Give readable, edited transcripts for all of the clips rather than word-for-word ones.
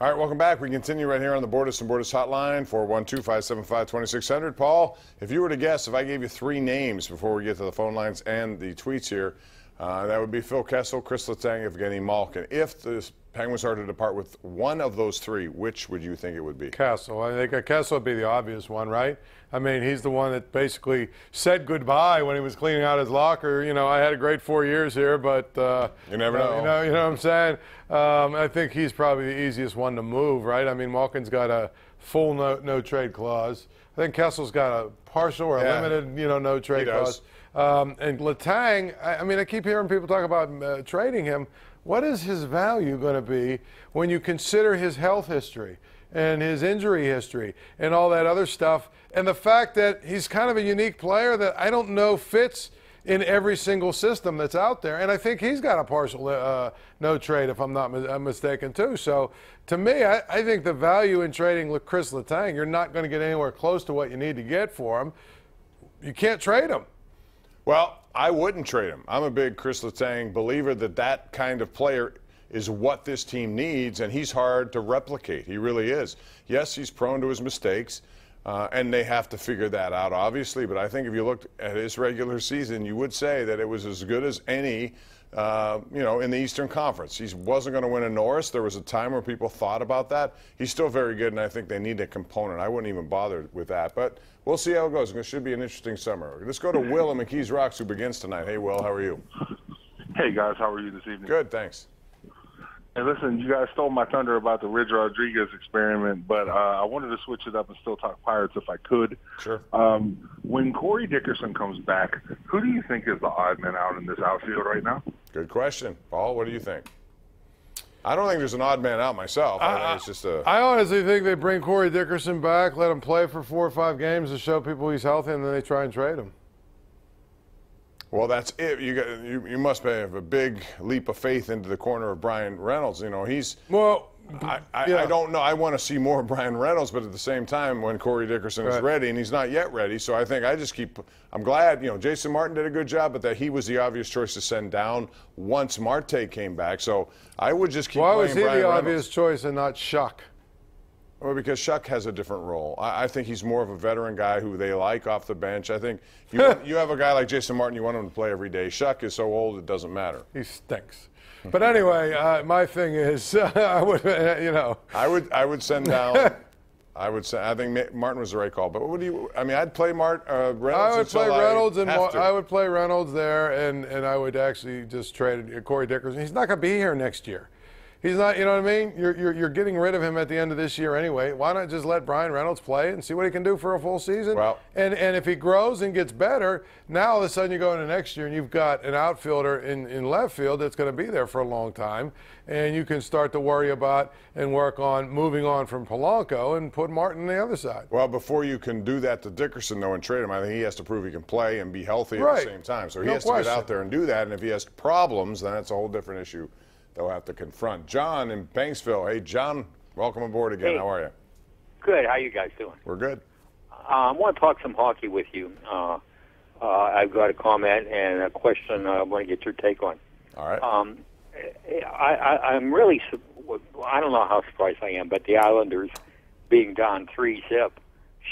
All right, welcome back. We continue right here on the Bordas and Bordas Hotline, 412-575-2600. Paul, if you were to guess, if I gave you 3 names before we get to the phone lines and the tweets here, that would be Phil Kessel, Chris Letang, Evgeny Malkin. If the Penguins are to depart with one of those 3, which would you think it would be? Kessel. I think Kessel would be the obvious one, right? I mean, he's the one that basically said goodbye when he was cleaning out his locker. You know, I had a great 4 years here, but you never know. You know what I'm saying? I think he's probably the easiest one to move, right? I mean, Malkin's got a full no trade clause. I think Kessel's got a partial or a limited, no trade clause. And Letang, I mean, I keep hearing people talk about trading him. What is his value going to be when you consider his health history and his injury history and all that other stuff, and the fact that he's kind of a unique player that I don't know fits in every single system that's out there? And I think he's got a partial no trade, if I'm not mistaken, too. So to me, I think the value in trading Chris Letang, you're not going to get anywhere close to what you need to get for him. You can't trade him. Well, I wouldn't trade him. I'm a big Chris Letang believer that that kind of player is what this team needs, and he's hard to replicate. He really is. Yes, he's prone to his mistakes, and they have to figure that out, obviously. But I think if you looked at his regular season, you would say that it was as good as any, in the Eastern Conference. He wasn't going to win a Norris. There was a time where people thought about that. He's still very good, and I think they need a component. I wouldn't even bother with that. But we'll see how it goes. It should be an interesting summer. Let's go to Will in McKees Rocks, who begins tonight. Hey, Will, how are you? Hey, guys, how are you this evening? Good, thanks. Hey, listen, you guys stole my thunder about the Ridge Rodriguez experiment, but I wanted to switch it up and still talk Pirates if I could. Sure. When Corey Dickerson comes back, who do you think is the odd man out in this outfield right now? Good question. Paul, what do you think? I don't think there's an odd man out myself. I think it's just a... I honestly think they bring Corey Dickerson back, let him play for 4 or 5 games to show people he's healthy, and then they try and trade him. Well, that's it. You must have a big leap of faith into the corner of Brian Reynolds. You know, he's I don't know. I want to see more of Brian Reynolds, but at the same time, when Corey Dickerson is ready, and he's not yet ready, so I think I'm glad. Jason Martin did a good job, but that he was the obvious choice to send down once Marte came back. So I would just keep. Why playing was he Brian the Reynolds. obvious choice and not Shuck? Well, because Shuck has a different role. I think he's more of a veteran guy who they like off the bench. I think you have a guy like Jason Martin, you want him to play every day. Shuck is so old it doesn't matter. He stinks. But anyway, my thing is, I would send down. I think Martin was the right call. But what do you? I mean, I'd play Reynolds. I would play Reynolds, and I would play Reynolds there, and I would actually just trade Corey Dickerson. He's not going to be here next year. He's not, you know what I mean? You're getting rid of him at the end of this year anyway. Why not just let Brian Reynolds play and see what he can do for a full season? Well, and if he grows and gets better, now all of a sudden you go into next year and you've got an outfielder in left field that's going to be there for a long time, and you can start to worry about and work on moving on from Polanco and put Martin on the other side. Well, before you can do that to Dickerson, though, and trade him, I think he has to prove he can play and be healthy at the same time. So he has to get out there and do that, and if he has problems, then that's a whole different issue they'll have to confront. John in Banksville. Hey, John, welcome aboard again. Hey. How are you? Good. How you guys doing? We're good. I want to talk some hockey with you. I've got a comment and a question I want to get your take on. All right. I'm really, I don't know how surprised I am, but the Islanders being down 3-0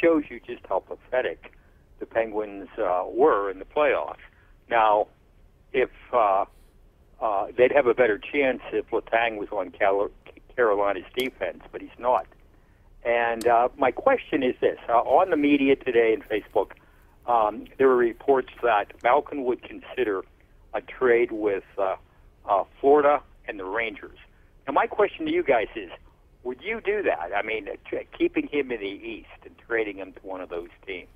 shows you just how pathetic the Penguins were in the playoffs. Now, if they'd have a better chance if Letang was on Carolina's defense, but he's not. And my question is this. On the media today and Facebook, there were reports that Malkin would consider a trade with Florida and the Rangers. Now, my question to you guys is, would you do that? I mean, keeping him in the East and trading him to one of those teams.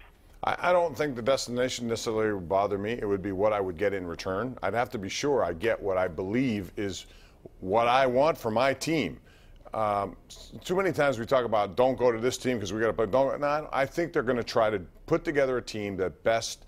I don't think the destination necessarily would bother me. It would be what I would get in return. I'd have to be sure I get what I believe is what I want for my team. Too many times we talk about don't go to this team because we got to play. No, I think they're going to try to put together a team that best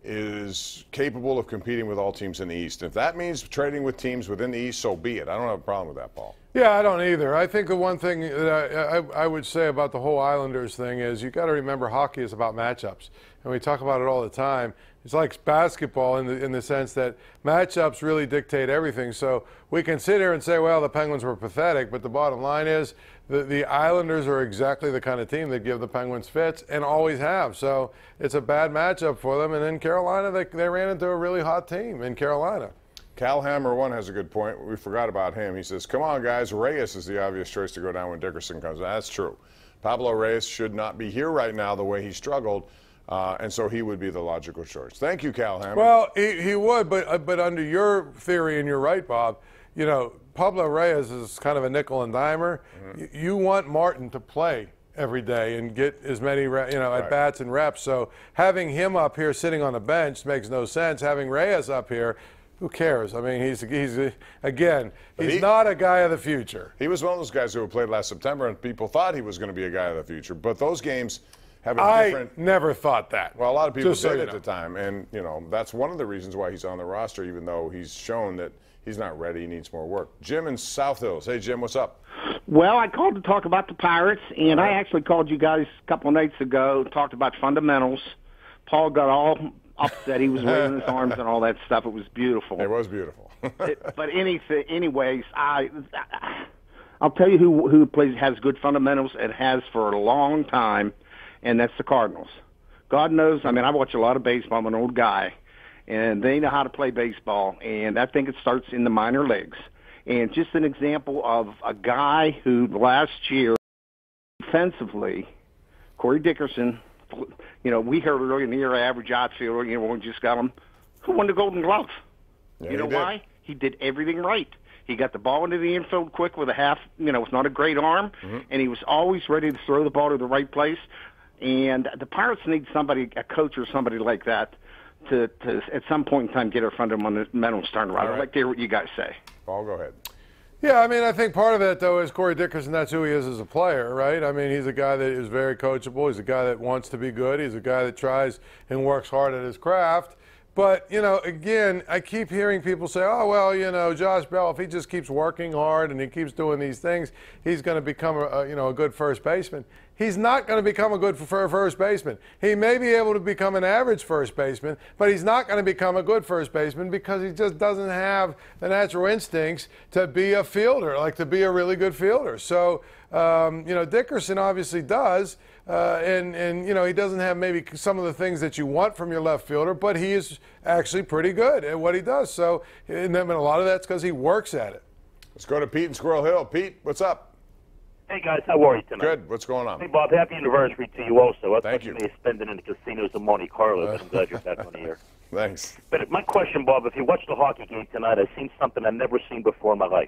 is capable of competing with all teams in the East. If that means trading with teams within the East, so be it. I don't have a problem with that, Paul. Yeah, I don't either. I think the one thing that I would say about the whole Islanders thing is you got to remember hockey is about matchups. And we talk about it all the time. It's like basketball in the sense that matchups really dictate everything. So we can sit here and say, well, the Penguins were pathetic, but the bottom line is the Islanders are exactly the kind of team that give the Penguins fits and always have. So it's a bad matchup for them. And in Carolina, they ran into a really hot team in Carolina. Cal Hammer1 has a good point. We forgot about him. He says, come on, guys, Reyes is the obvious choice to go down when Dickerson comes. That's true. Pablo Reyes should not be here right now the way he struggled. And so he would be the logical choice. Thank you, Cal Hammer. Well, he would, but under your theory, and you're right, Bob, you know, Pablo Reyes is kind of a nickel and dimer. Mm-hmm. You want Martin to play every day and get as many at bats and reps. So having him up here sitting on the bench makes no sense. Having Reyes up here, who cares? I mean, he's not a guy of the future. He was one of those guys who played last September, and people thought he was going to be a guy of the future. But those games have a different. I never thought that. Well, a lot of people did at the time, and that's one of the reasons why he's on the roster, even though he's shown that he's not ready, he needs more work. Jim in South Hills. Hey, Jim, what's up? Well, I called to talk about the Pirates, and I actually called you guys a couple of nights ago, talked about fundamentals. Paul got all upset. He was waving his arms and all that stuff. It was beautiful. It was beautiful. But anyways, I'll tell you who has good fundamentals and has for a long time, and that's the Cardinals. God knows, I mean, I watch a lot of baseball. I'm an old guy, and they know how to play baseball, and I think it starts in the minor leagues. And just an example of a guy who last year, defensively, Corey Dickerson, we heard earlier in the year, average outfielder, we just got him, who won the Golden Glove. Yeah, you know why? He did everything right. He got the ball into the infield quick with it's not a great arm, and he was always ready to throw the ball to the right place. And the Pirates need somebody, a coach or somebody like that, to at some point in time get our fundamentals turned around. I'd like to hear what you guys say. Paul, go ahead. Yeah, I mean, I think part of it, though, is Corey Dickerson. That's who he is as a player, right? I mean, he's a guy that is very coachable. He's a guy that wants to be good. He's a guy that tries and works hard at his craft. But, again, I keep hearing people say, oh, well, Josh Bell, if he just keeps working hard and he keeps doing these things, he's going to become a good first baseman. He's not going to become a good first baseman. He may be able to become an average first baseman, but he's not going to become a good first baseman because he just doesn't have the natural instincts to be a fielder, like to be a really good fielder. So, Dickerson obviously does, and he doesn't have maybe some of the things that you want from your left fielder, but he is actually pretty good at what he does. So, and a lot of that's because he works at it. Let's go to Pete in Squirrel Hill. Pete, what's up? Hey, guys, how are you tonight? Good. What's going on? Hey, Bob, happy anniversary to you also. Thank you. You're spending in the casinos of Monte Carlo, but I'm glad you're back on the air. Thanks. But my question, Bob, if you watch the hockey game tonight, I've seen something I've never seen before in my life.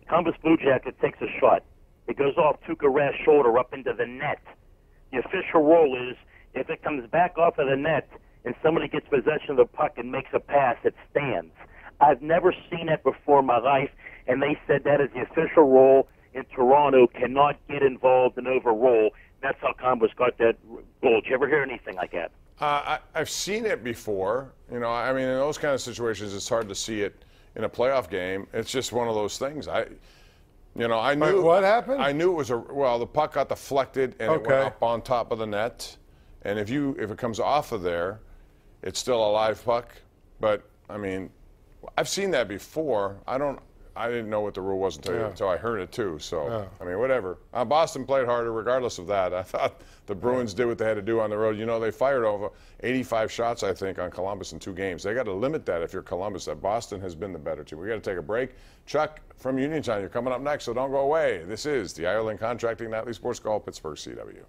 Columbus Blue Jacket takes a shot. It goes off Tuukka Rask's shoulder up into the net. The official rule is if it comes back off of the net and somebody gets possession of the puck and makes a pass, it stands. I've never seen it before in my life, and they said that is the official rule. In Toronto, cannot get involved and overrule. That's how Columbus got that goal. Did you ever hear anything like that? I've seen it before. I mean, in those kind of situations, it's hard to see it in a playoff game. It's just one of those things. I knew what happened. I knew it was the puck got deflected and it went up on top of the net. And if it comes off of there, it's still a live puck. But I mean, I've seen that before. I didn't know what the rule was until I heard it, too. So, I mean, whatever. Boston played harder regardless of that. I thought the Bruins did what they had to do on the road. They fired over 85 shots, I think, on Columbus in 2 games. They got to limit that if you're Columbus. That Boston has been the better team. We got to take a break. Chuck from Uniontown, you're coming up next, so don't go away. This is the Ireland Contracting Nightly Sports Call, Pittsburgh CW.